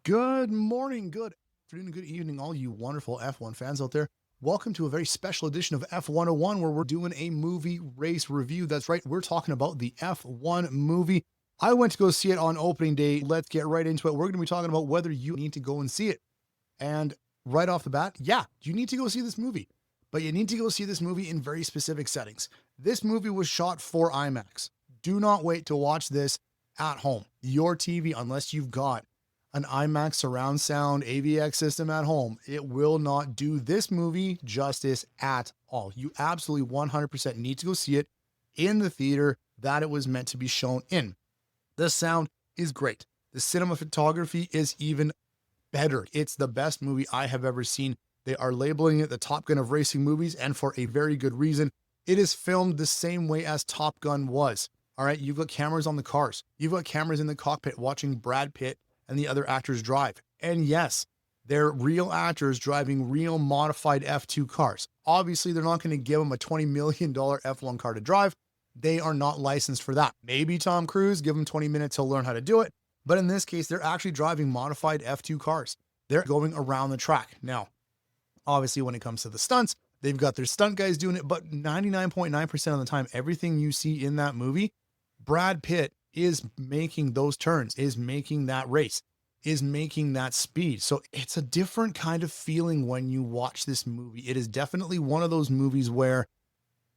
Good morning, good afternoon, good evening, all you wonderful F1 fans out there. Welcome to a very special edition of F101 where we're doing a movie race review. That's right, we're talking about the F1 movie. I went to go see it on opening day. Let's get right into it. We're going to be talking about whether you need to go and see it. And right off the bat, yeah, you need to go see this movie, but you need to go see this movie in very specific settings. This movie was shot for IMAX. Do not wait to watch this at home. Your TV, unless you've got an IMAX surround sound AVX system at home, it will not do this movie justice at all. You absolutely 100% need to go see it in the theater that it was meant to be shown in. The sound is great. The cinematography is even better. It's the best movie I have ever seen. They are labeling it the Top Gun of racing movies, and for a very good reason. It is filmed the same way as Top Gun was. All right, you've got cameras on the cars. You've got cameras in the cockpit watching Brad Pitt and the other actors drive. And yes, they're real actors driving real modified F2 cars. Obviously, they're not going to give them a $20 million F1 car to drive. They are not licensed for that. Maybe Tom Cruise, give him 20 minutes, he'll learn how to do it. But in this case, they're actually driving modified F2 cars. They're going around the track. Now, obviously, when it comes to the stunts, they've got their stunt guys doing it, but 99.9% of the time, everything you see in that movie, Brad Pitt is making those turns, is making that race, is making that speed. So it's a different kind of feeling when you watch this movie. It is definitely one of those movies where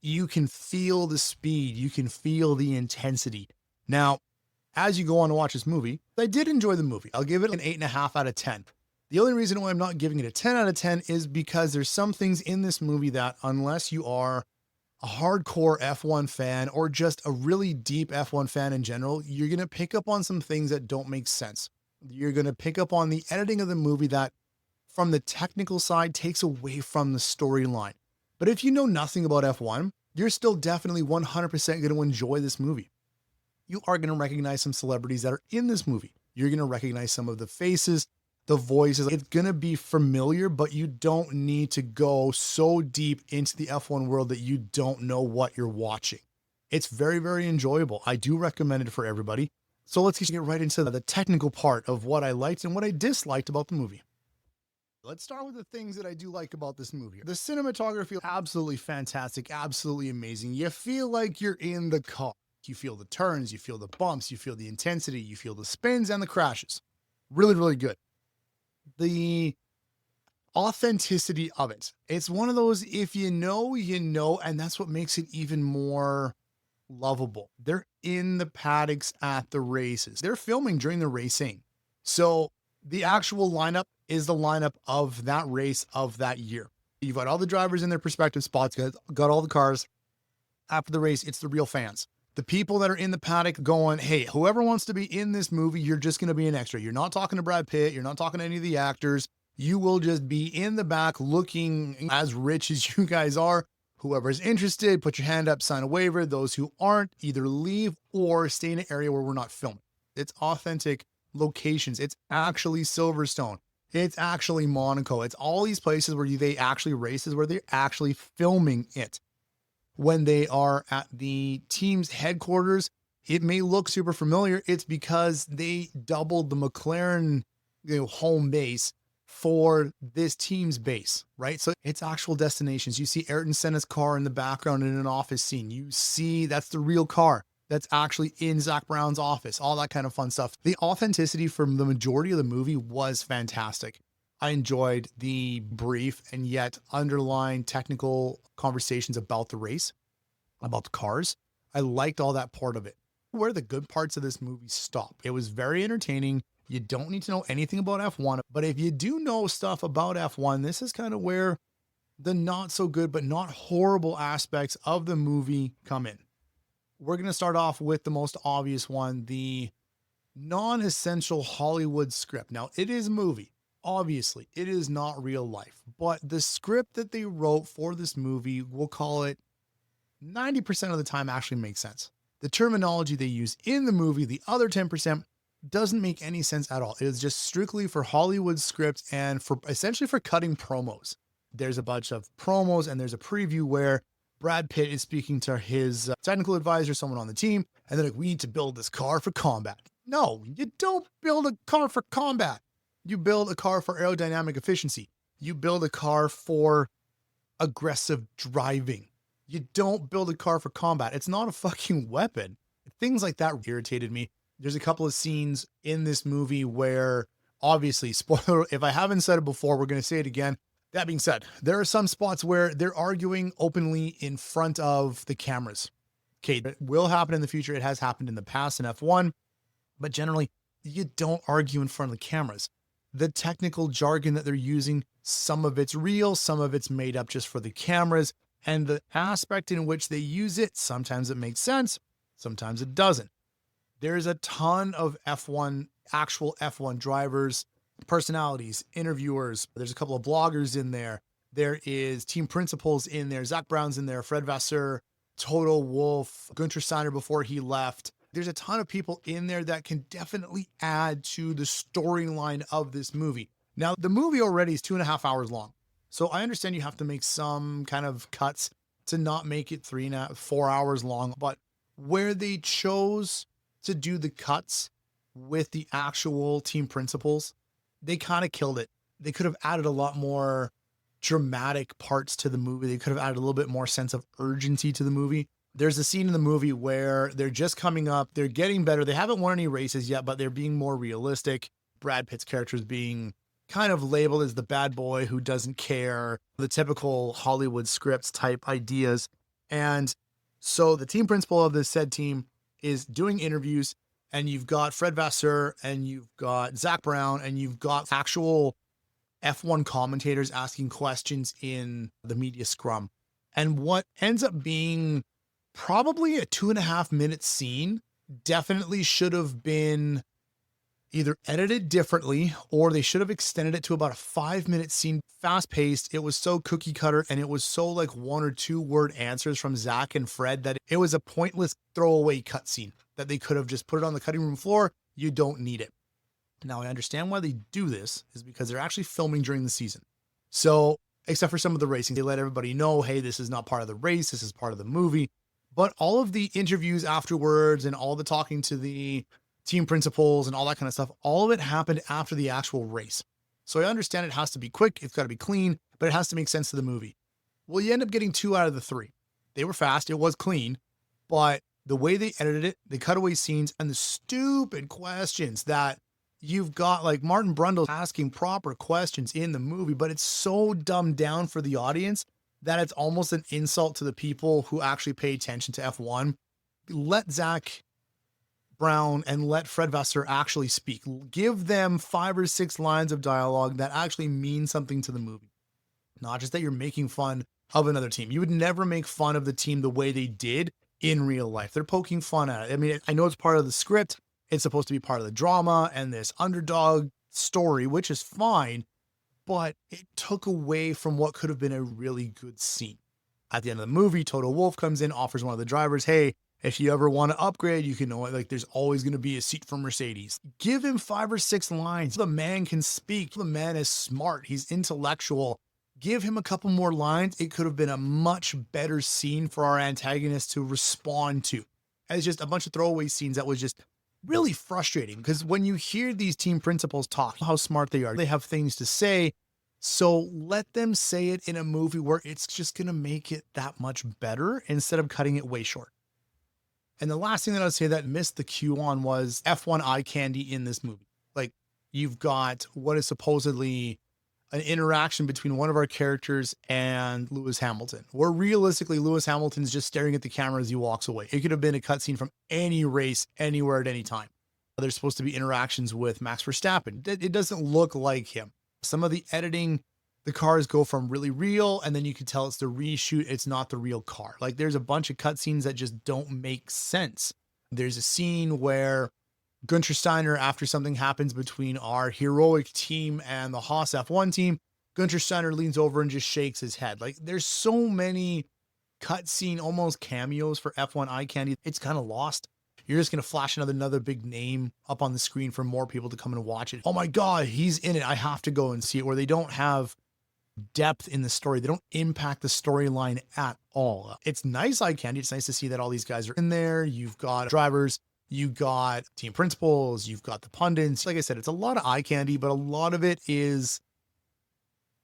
you can feel the speed, you can feel the intensity. Now, as you go on to watch this movie, I did enjoy the movie. I'll give it an 8.5 out of 10. The only reason why I'm not giving it a 10 out of 10 is because there's some things in this movie that, unless you are a hardcore F1 fan or just a really deep F1 fan in general, you're going to pick up on some things that don't make sense. You're going to pick up on the editing of the movie that, from the technical side, takes away from the storyline. But if you know nothing about F1, you're still definitely 100% going to enjoy this movie. You are going to recognize some celebrities that are in this movie. You're going to recognize some of the faces, the voices. It's going to be familiar, but you don't need to go so deep into the F1 world that you don't know what you're watching. It's very, very enjoyable. I do recommend it for everybody. So let's get right into the technical part of what I liked and what I disliked about the movie. Let's start with the things that I do like about this movie. The cinematography, absolutely fantastic, absolutely amazing. You feel like you're in the car. You feel the turns, you feel the bumps, you feel the intensity, you feel the spins and the crashes. Really, really good. The authenticity of it. It's one of those, if you know, you know, and that's what makes it even more lovable. They're in the paddocks at the races. They're filming during the racing. So the actual lineup is the lineup of that race of that year. You've got all the drivers in their respective spots, got all the cars. After the race, it's the real fans. The people that are in the paddock going, hey, whoever wants to be in this movie, you're just going to be an extra. You're not talking to Brad Pitt. You're not talking to any of the actors. You will just be in the back looking as rich as you guys are. Whoever's interested, put your hand up, sign a waiver. Those who aren't, either leave or stay in an area where we're not filming. It's authentic locations. It's actually Silverstone. It's actually Monaco. It's all these places where they actually races where they're actually filming it. When they are at the team's headquarters, it may look super familiar. It's because they doubled the McLaren, home base for this team's base, right? So it's actual destinations. You see Ayrton Senna's car in the background in an office scene. You see that's the real car that's actually in Zach Brown's office, all that kind of fun stuff. The authenticity from the majority of the movie was fantastic. I enjoyed the brief and yet underlying technical conversations about the race, about the cars. I liked all that part of it. Where the good parts of this movie stop. It was very entertaining. You don't need to know anything about F1, but if you do know stuff about F1, this is kind of where the not so good, but not horrible aspects of the movie come in. We're going to start off with the most obvious one, the non-essential Hollywood script. Now, it is a movie. Obviously, it is not real life, but the script that they wrote for this movie, we'll call it 90% of the time actually makes sense. The terminology they use in the movie, the other 10%, doesn't make any sense at all. It is just strictly for Hollywood scripts and for essentially for cutting promos. There's a bunch of promos and there's a preview where Brad Pitt is speaking to his technical advisor, someone on the team, and they're like, we need to build this car for combat. No, you don't build a car for combat. You build a car for aerodynamic efficiency. You build a car for aggressive driving. You don't build a car for combat. It's not a fucking weapon. Things like that irritated me. There's a couple of scenes in this movie where, obviously, spoiler, if I haven't said it before, we're going to say it again. That being said, there are some spots where they're arguing openly in front of the cameras. Okay, it will happen in the future. It has happened in the past in F1, but generally, you don't argue in front of the cameras. The technical jargon that they're using, some of it's real, some of it's made up just for the cameras, and the aspect in which they use it, sometimes it makes sense, sometimes it doesn't. There's a ton of F1, actual F1 drivers, personalities, interviewers. There's a couple of bloggers in there. There is team principals in there. Zach Brown's in there, Fred Vasseur, Toto Wolff, Günther Steiner before he left. There's a ton of people in there that can definitely add to the storyline of this movie. Now, the movie already is 2.5 hours long. So I understand you have to make some kind of cuts to not make it 4 hours long, but where they chose to do the cuts with the actual team principals, they kind of killed it. They could have added a lot more dramatic parts to the movie. They could have added a little bit more sense of urgency to the movie. There's a scene in the movie where they're just coming up, they're getting better. They haven't won any races yet, but they're being more realistic. Brad Pitt's character is being kind of labeled as the bad boy who doesn't care, the typical Hollywood scripts type ideas. And so the team principal of this said team is doing interviews, and you've got Fred Vasseur and you've got Zach Brown and you've got actual F1 commentators asking questions in the media scrum. And what ends up being probably a 2.5 minute scene definitely should have been either edited differently or they should have extended it to about a 5-minute scene, fast paced. It was so cookie cutter and it was so like 1 or 2 word answers from Zach and Fred that it was a pointless throwaway cutscene that they could have just put it on the cutting room floor. You don't need it. Now I understand why they do this is because they're actually filming during the season. So except for some of the racing, they let everybody know, hey, this is not part of the race. This is part of the movie. But all of the interviews afterwards and all the talking to the team principals and all that kind of stuff, all of it happened after the actual race. So I understand it has to be quick. It's got to be clean, but it has to make sense to the movie. Well, you end up getting 2 out of the 3. They were fast. It was clean, but the way they edited it, the cutaway scenes and the stupid questions that you've got, like Martin Brundle asking proper questions in the movie, but it's so dumbed down for the audience that it's almost an insult to the people who actually pay attention to F1. Let Zach Brown and let Fred Vasseur actually speak. Give them 5 or 6 lines of dialogue that actually mean something to the movie. Not just that you're making fun of another team. You would never make fun of the team the way they did in real life. They're poking fun at it. I mean, I know it's part of the script. It's supposed to be part of the drama and this underdog story, which is fine, but it took away from what could have been a really good scene. At the end of the movie, Toto Wolff comes in, offers one of the drivers, hey, if you ever want to upgrade, you can know it. Like there's always going to be a seat for Mercedes. Give him 5 or 6 lines. The man can speak. The man is smart. He's intellectual. Give him a couple more lines. It could have been a much better scene for our antagonist to respond to. As just a bunch of throwaway scenes that was just really frustrating because when you hear these team principals talk, how smart they are, they have things to say. So let them say it in a movie where it's just going to make it that much better instead of cutting it way short. And the last thing that I would say that missed the cue on was F1 eye candy in this movie. Like you've got what is supposedly an interaction between one of our characters and Lewis Hamilton, where realistically Lewis Hamilton's just staring at the camera as he walks away. It could have been a cutscene from any race, anywhere at any time. There's supposed to be interactions with Max Verstappen. It doesn't look like him. Some of the editing, the cars go from really real, and then you can tell it's the reshoot. It's not the real car. Like there's a bunch of cutscenes that just don't make sense. There's a scene where Günther Steiner, after something happens between our heroic team and the Haas F1 team, Günther Steiner leans over and just shakes his head. Like there's so many cutscene, almost cameos for F1 eye candy. It's kind of lost. You're just going to flash another big name up on the screen for more people to come and watch it. Oh my God, he's in it. I have to go and see it, where they don't have depth in the story. They don't impact the storyline at all. It's nice eye candy. It's nice to see that all these guys are in there. You've got drivers You got team principals, you've got the pundits. Like I said, it's a lot of eye candy, but a lot of it is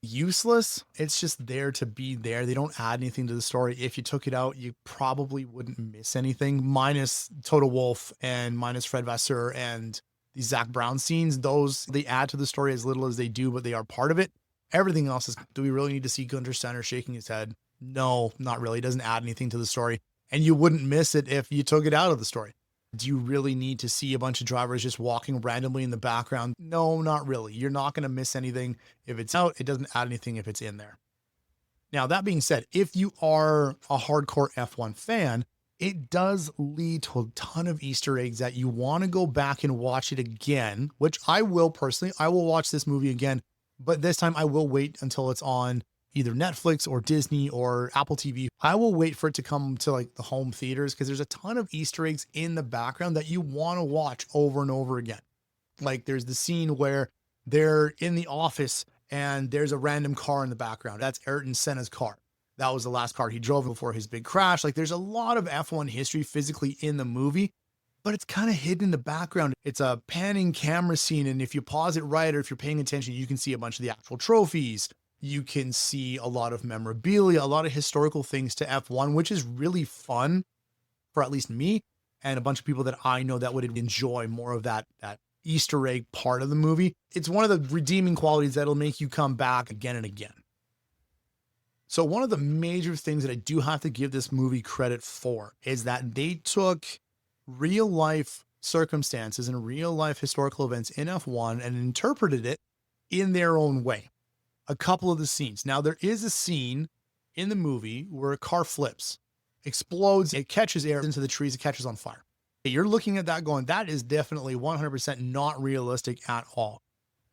useless. It's just there to be there. They don't add anything to the story. If you took it out, you probably wouldn't miss anything, minus Toto Wolff and minus Fred Vasseur and the Zach Brown scenes. Those, they add to the story as little as they do, but they are part of it. Everything else is, do we really need to see Gunter Steiner shaking his head? No, not really. It doesn't add anything to the story. And you wouldn't miss it if you took it out of the story. Do you really need to see a bunch of drivers just walking randomly in the background? No, not really. You're not going to miss anything. If it's out, it doesn't add anything if it's in there. Now, that being said, if you are a hardcore F1 fan, it does lead to a ton of Easter eggs that you want to go back and watch it again, which I will personally. I will watch this movie again, but this time I will wait until it's on either Netflix or Disney or Apple TV. I will wait for it to come to like the home theaters because there's a ton of Easter eggs in the background that you want to watch over and over again. Like there's the scene where they're in the office and there's a random car in the background. That's Ayrton Senna's car. That was the last car he drove before his big crash. Like there's a lot of F1 history physically in the movie, but it's kind of hidden in the background. It's a panning camera scene. And if you pause it right, or if you're paying attention, you can see a bunch of the actual trophies. You can see a lot of memorabilia, a lot of historical things to F1, which is really fun for at least me and a bunch of people that I know that would enjoy more of that Easter egg part of the movie. It's one of the redeeming qualities that'll make you come back again and again. So one of the major things that I do have to give this movie credit for is that they took real life circumstances and real life historical events in F1 and interpreted it in their own way. A couple of the scenes. Now, there is a scene in the movie where a car flips, explodes, it catches air into the trees, it catches on fire. You're looking at that going, that is definitely 100% not realistic at all.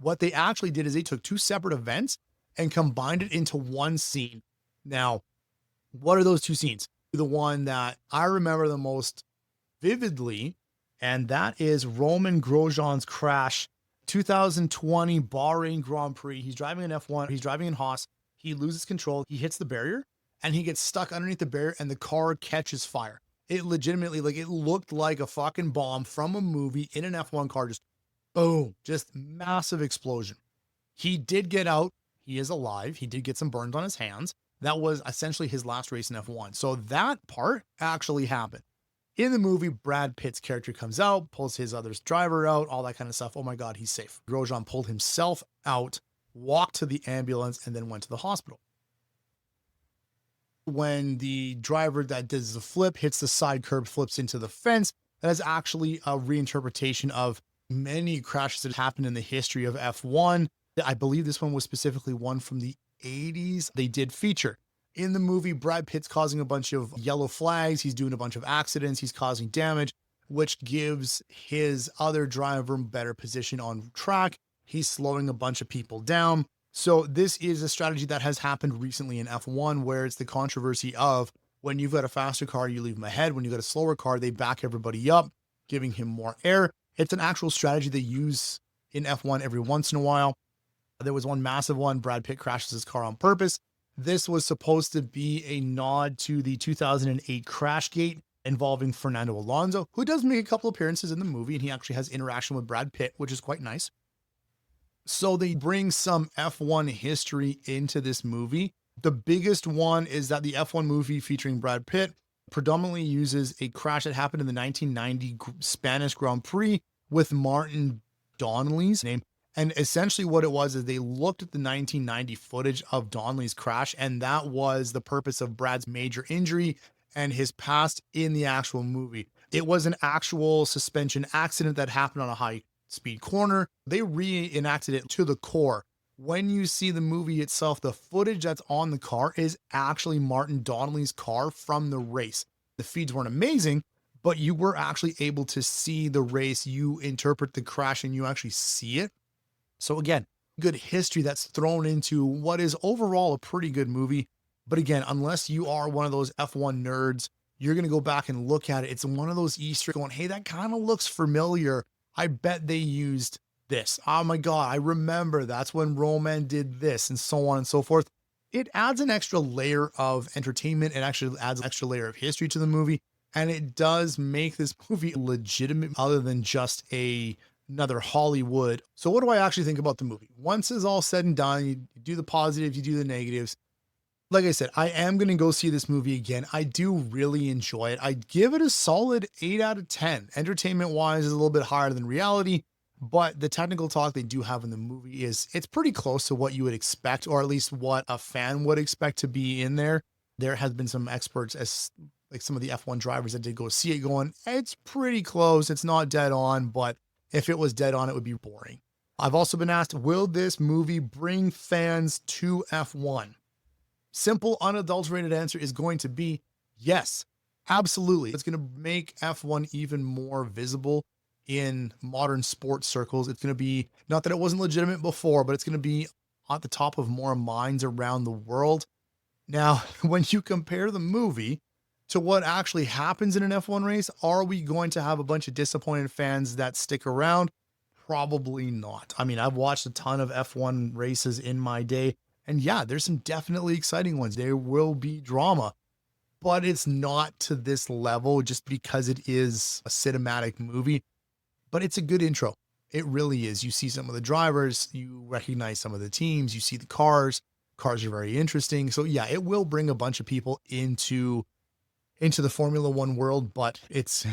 What they actually did is they took two separate events and combined it into one scene. Now, what are those two scenes? The one that I remember the most vividly, and that is Roman Grosjean's crash 2020 Bahrain Grand Prix. He's driving an F1. He's driving in Haas. He loses control. He hits the barrier and he gets stuck underneath the barrier and the car catches fire. It legitimately, like, it looked like a fucking bomb from a movie in an F1 car. Just boom, just massive explosion. He did get out. He is alive. He did get some burns on his hands. That was essentially his last race in F1. So that part actually happened. In the movie, Brad Pitt's character comes out, pulls his other driver out, all that kind of stuff. Oh my God, he's safe. Grosjean pulled himself out, walked to the ambulance, and then went to the hospital. When the driver that does the flip hits the side curb, flips into the fence, that is actually a reinterpretation of many crashes that happened in the history of F1. I believe this one was specifically one from the 80s. They did feature. In the movie, Brad Pitt's causing a bunch of yellow flags. He's doing a bunch of accidents. He's causing damage, which gives his other driver better position on track. He's slowing a bunch of people down. So this is a strategy that has happened recently in F1, where it's the controversy of when you've got a faster car, you leave him ahead. When you've got a slower car, they back everybody up, giving him more air. It's an actual strategy they use in F1 every once in a while. There was one massive one. Brad Pitt crashes his car on purpose. This was supposed to be a nod to the 2008 Crashgate involving Fernando Alonso, who does make a couple appearances in the movie, and he actually has interaction with Brad Pitt, which is quite nice. So they bring some F1 history into this movie. The biggest one is that the F1 movie featuring Brad Pitt predominantly uses a crash that happened in the 1990 Spanish Grand Prix with Martin Donnelly's name. And essentially what it was is they looked at the 1990 footage of Donnelly's crash, and that was the purpose of Brad's major injury and his past in the actual movie. It was an actual suspension accident that happened on a high-speed corner. They reenacted it to the core. When you see the movie itself, the footage that's on the car is actually Martin Donnelly's car from the race. The feeds weren't amazing, but you were actually able to see the race. You interpret the crash and you actually see it. So again, good history that's thrown into what is overall a pretty good movie. But again, unless you are one of those F1 nerds, you're going to go back and look at it. It's one of those Easter going, hey, that kind of looks familiar. I bet they used this. Oh my God, I remember that's when Roman did this, and so on and so forth. It adds an extra layer of entertainment. It actually adds an extra layer of history to the movie. And it does make this movie legitimate other than just another Hollywood. So what do I actually think about the movie? Once it's all said and done, you do the positives, you do the negatives. Like I said, I am going to go see this movie again. I do really enjoy it. I give it a solid 8 out of 10. Entertainment wise is a little bit higher than reality, but the technical talk they do have in the movie it's pretty close to what you would expect, or at least what a fan would expect to be in there. There has been some experts, as like some of the F1 drivers that did go see it, going, it's pretty close. It's not dead on, but if it was dead on, it would be boring. I've also been asked, will this movie bring fans to F1? Simple, unadulterated answer is going to be yes, absolutely. It's going to make F1 even more visible in modern sports circles. It's going to be, not that it wasn't legitimate before, but it's going to be at the top of more minds around the world. Now, when you compare the movie to what actually happens in an F1 race, are we going to have a bunch of disappointed fans that stick around? Probably not. I mean, I've watched a ton of F1 races in my day, and yeah, there's some definitely exciting ones. There will be drama, but it's not to this level just because it is a cinematic movie. But it's a good intro. It really is. You see some of the drivers, you recognize some of the teams, you see the cars. Cars are very interesting. So yeah, it will bring a bunch of people into the Formula One world, but it's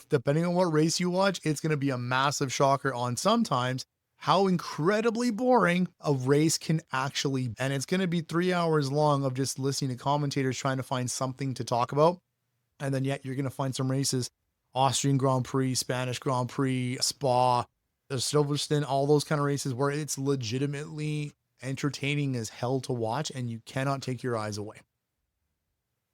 depending on what race you watch, it's going to be a massive shocker on sometimes how incredibly boring a race can actually, and it's going to be 3 hours long of just listening to commentators trying to find something to talk about. And then yet you're going to find some races, Austrian Grand Prix, Spanish Grand Prix, Spa, the Silverstone, all those kind of races where it's legitimately entertaining as hell to watch and you cannot take your eyes away.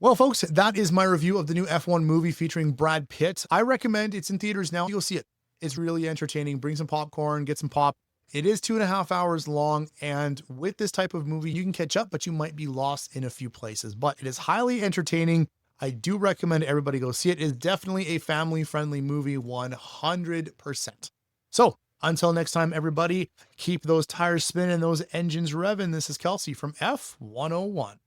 Well, folks, that is my review of the new F1 movie featuring Brad Pitt. I recommend it's in theaters now. You'll see it. It's really entertaining. Bring some popcorn, get some pop. It is 2.5 hours long. And with this type of movie, you can catch up, but you might be lost in a few places. But it is highly entertaining. I do recommend everybody go see it. It is definitely a family-friendly movie, 100%. So until next time, everybody, keep those tires spinning, those engines revving. This is Kelsey from F101.